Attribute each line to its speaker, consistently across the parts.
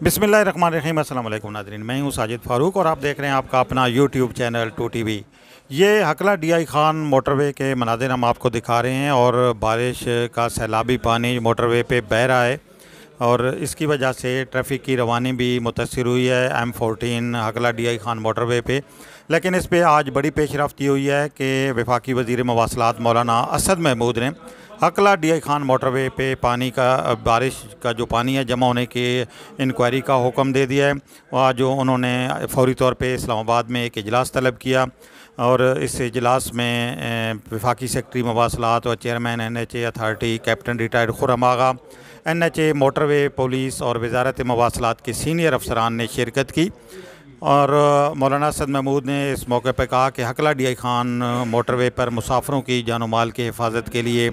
Speaker 1: बिस्मिल्लाहिर्रहमानिर्रहीम। अस्सलाम वालेकुम नाज़रीन, मैं हूं साजिद फ़ारूक और आप देख रहे हैं आपका अपना यूट्यूब चैनल 2TV। ये हकला DI खान मोटरवे के मनाज़िर हम आपको दिखा रहे हैं और बारिश का सैलाबी पानी मोटरवे पे बह रहा है और इसकी वजह से ट्रैफिक की रवानी भी मुतासिर हुई है M14 हकला DI खान मोटरवे पे। लेकिन इस पे आज बड़ी पेशरफ्ती हुई है कि वफाकी वज़ीर मवासलात मौलाना असद महमूद ने हकला DI खान मोटरवे पे पानी का बारिश का जो पानी है जमा होने की इंक्वायरी का हुक्म दे दिया है। और जो उन्होंने फौरी तौर पे इस्लामाबाद में एक इजलास तलब किया और इस इजलास में वफाकी सेक्रेटरी मवासलात और chairman NHA authority captain retired Khurram Agha, NHA motorway police और वजारत मवासलात के सीनियर अफसरान ने शिरकत की। और मौलाना असद महमूद ने इस मौके पर कहा कि हकला DI खान मोटरवे पर मुसाफिरों की जान माल की हिफाजत के लिए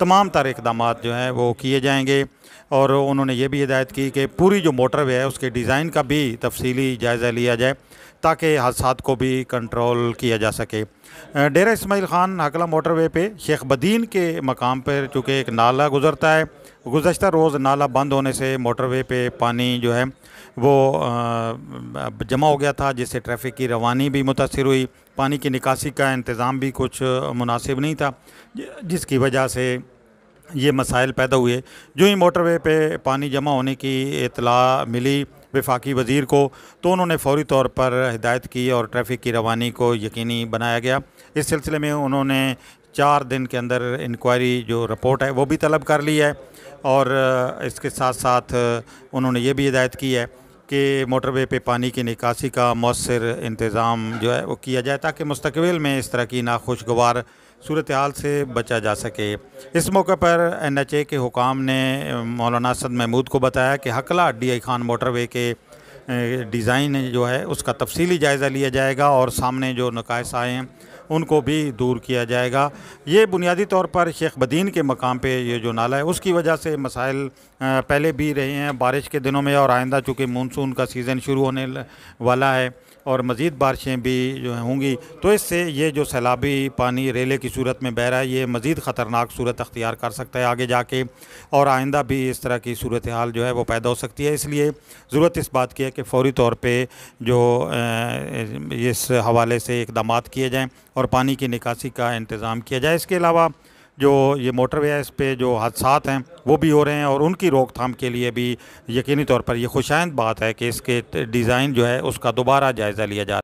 Speaker 1: तमाम तर इक़दाम जो हैं वो किए जाएंगे। और उन्होंने ये भी हिदायत की कि पूरी जो मोटरवे है उसके डिज़ाइन का भी तफसीली जायज़ा लिया जाए ताकि हादसात को भी कंट्रोल किया जा सके। डेरा इस्माइल खान हकला मोटरवे पे शेख बदीन के मकाम पर चूँकि एक नाला गुज़रता है, गुज़श्ता रोज़ नाला बंद होने से मोटरवे पे पानी जो है वो जमा हो गया था, जिससे ट्रैफिक की रवानी भी मुतासिर हुई। पानी की निकासी का इंतज़ाम भी कुछ मुनासिब नहीं था, जिसकी वजह से ये मसाइल पैदा हुए। जो ही मोटरवे पे पानी जमा होने की इत्तला मिली वफाकी वज़ीर को, तो उन्होंने फ़ौरी तौर पर हिदायत की और ट्रैफिक की रवानी को यकीनी बनाया गया। इस सिलसिले में उन्होंने 4 दिन के अंदर इंक्वायरी जो रिपोर्ट है वो भी तलब कर ली है और इसके साथ साथ उन्होंने ये भी हिदायत की है कि मोटरवे पे पानी की निकासी का मौसर इंतज़ाम जो है वो किया जाए ताकि मुस्तक़बिल में इस तरह की नाखुशगवार सूरत हाल से बचा जा सके। इस मौके पर NHA के हुकाम ने मौलाना असद महमूद को बताया कि हकला DI खान मोटरवे के डिज़ाइन जो है उसका तफसीली जायज़ा लिया जाएगा और सामने जो नकाइस आए हैं उनको भी दूर किया जाएगा। ये बुनियादी तौर पर शेख बदीन के मकाम पे ये जो नाला है उसकी वजह से मसाइल पहले भी रहे हैं बारिश के दिनों में, और आइंदा चूँकि मानसून का सीज़न शुरू होने वाला है और मज़ीद बारिशें भी जो होंगी, तो इससे ये जो सैलाबी पानी रेले की सूरत में बह रहा है ये मज़ीद ख़तरनाक सूरत अख्तियार कर सकता है आगे जाके, और आइंदा भी इस तरह की सूरत हाल जो है वो पैदा हो सकती है। इसलिए ज़रूरत इस बात की है कि फ़ौरी तौर पे जो इस हवाले से इक़दामात किए जाएँ और पानी की निकासी का इंतज़ाम किया जाए। इसके अलावा जो ये मोटरवे है इस पे जो हादसात हैं वो भी हो रहे हैं और उनकी रोकथाम के लिए भी यकीनी तौर पर ये खुशाइंद बात है कि इसके डिज़ाइन जो है उसका दोबारा जायज़ा लिया जा